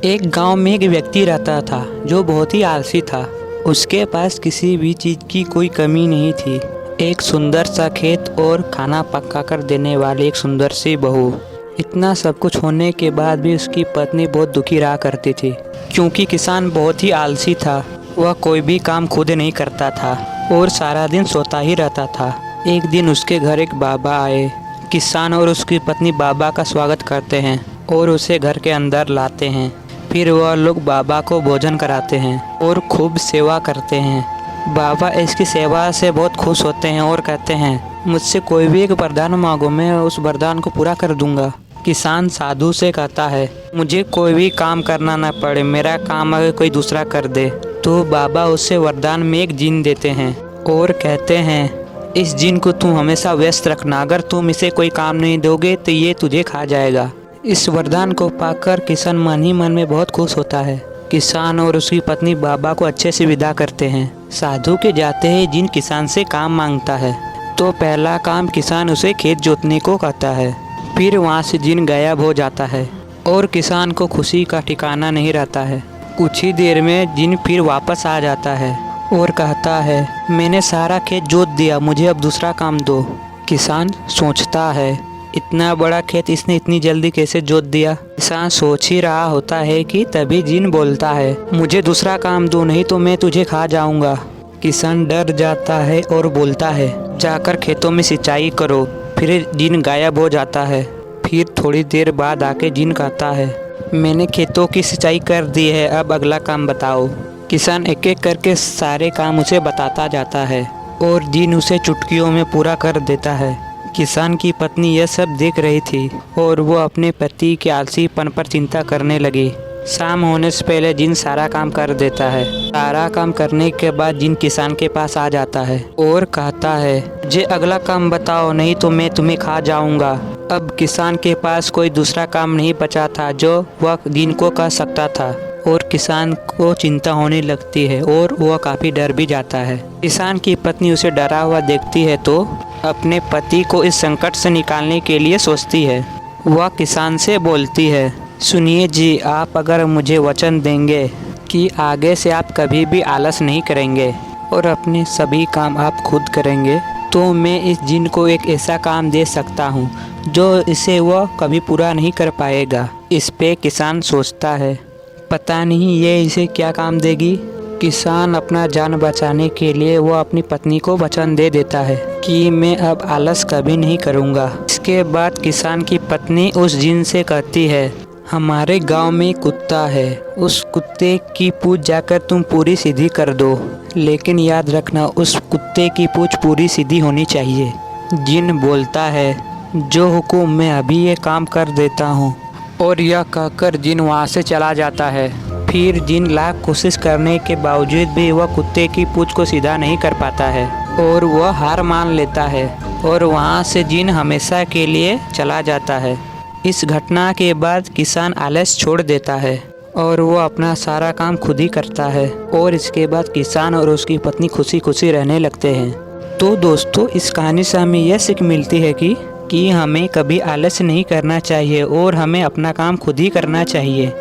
एक गांव में एक व्यक्ति रहता था जो बहुत ही आलसी था। उसके पास किसी भी चीज़ की कोई कमी नहीं थी। एक सुंदर सा खेत और खाना पका कर देने वाली एक सुंदर सी बहू। इतना सब कुछ होने के बाद भी उसकी पत्नी बहुत दुखी रहा करती थी, क्योंकि किसान बहुत ही आलसी था। वह कोई भी काम खुद नहीं करता था और सारा दिन सोता ही रहता था। एक दिन उसके घर एक बाबा आए। किसान और उसकी पत्नी बाबा का स्वागत करते हैं और उसे घर के अंदर लाते हैं। फिर वह लोग बाबा को भोजन कराते हैं और खूब सेवा करते हैं। बाबा इसकी सेवा से बहुत खुश होते हैं और कहते हैं, मुझसे कोई भी एक वरदान मांगो, मैं उस वरदान को पूरा कर दूंगा। किसान साधु से कहता है, मुझे कोई भी काम करना न पड़े, मेरा काम अगर कोई दूसरा कर दे। तो बाबा उसे वरदान में एक जीन देते हैं और कहते हैं, इस जीन को तुम हमेशा व्यस्त रखना, अगर तुम इसे कोई काम नहीं दोगे तो ये तुझे खा जाएगा। इस वरदान को पाकर किसान मन ही मन में बहुत खुश होता है। किसान और उसकी पत्नी बाबा को अच्छे से विदा करते हैं। साधु के जाते ही जिन किसान से काम मांगता है, तो पहला काम किसान उसे खेत जोतने को कहता है। फिर वहाँ से जिन गायब हो जाता है और किसान को खुशी का ठिकाना नहीं रहता है। कुछ ही देर में जिन फिर वापस आ जाता है और कहता है, मैंने सारा खेत जोत दिया, मुझे अब दूसरा काम दो। किसान सोचता है, इतना बड़ा खेत इसने इतनी जल्दी कैसे जोत दिया। किसान सोच ही रहा होता है कि तभी जिन बोलता है, मुझे दूसरा काम दो, नहीं तो मैं तुझे खा जाऊंगा। किसान डर जाता है और बोलता है, जाकर खेतों में सिंचाई करो। फिर जिन गायब हो जाता है। फिर थोड़ी देर बाद आके जिन कहता है, मैंने खेतों की सिंचाई कर दी है, अब अगला काम बताओ। किसान एक एक करके सारे काम उसे बताता जाता है और जिन उसे चुटकियों में पूरा कर देता है। किसान की पत्नी यह सब देख रही थी और वो अपने पति के आलसीपन पर चिंता करने लगी। शाम होने से पहले जिन सारा काम कर देता है। सारा काम करने के बाद जिन किसान के पास आ जाता है और कहता है, मुझे अगला काम बताओ, नहीं तो मैं तुम्हें खा जाऊंगा। अब किसान के पास कोई दूसरा काम नहीं बचा था जो वह जिन को कह सकता था और किसान को चिंता होने लगती है और वह काफ़ी डर भी जाता है। किसान की पत्नी उसे डरा हुआ देखती है तो अपने पति को इस संकट से निकालने के लिए सोचती है। वह किसान से बोलती है, सुनिए जी, आप अगर मुझे वचन देंगे कि आगे से आप कभी भी आलस नहीं करेंगे और अपने सभी काम आप खुद करेंगे, तो मैं इस जिन को एक ऐसा काम दे सकता हूँ जो इसे वह कभी पूरा नहीं कर पाएगा। इस पे किसान सोचता है, पता नहीं ये इसे क्या काम देगी। किसान अपना जान बचाने के लिए वो अपनी पत्नी को वचन दे देता है कि मैं अब आलस कभी नहीं करूँगा। इसके बाद किसान की पत्नी उस जिन से कहती है, हमारे गांव में कुत्ता है, उस कुत्ते की पूँछ जाकर तुम पूरी सीधी कर दो, लेकिन याद रखना उस कुत्ते की पूँछ पूरी सीधी होनी चाहिए। जिन बोलता है, जो हुकुम मैं अभी ये काम कर देता हूँ। और यह कहकर जिन वहाँ से चला जाता है। फिर जिन लाख कोशिश करने के बावजूद भी वह कुत्ते की पूँछ को सीधा नहीं कर पाता है और वह हार मान लेता है और वहाँ से जिन हमेशा के लिए चला जाता है। इस घटना के बाद किसान आलस छोड़ देता है और वह अपना सारा काम खुद ही करता है और इसके बाद किसान और उसकी पत्नी खुशी खुशी रहने लगते हैं। तो दोस्तों, इस कहानी से हमें यह सीख मिलती है कि हमें कभी आलस नहीं करना चाहिए और हमें अपना काम खुद ही करना चाहिए।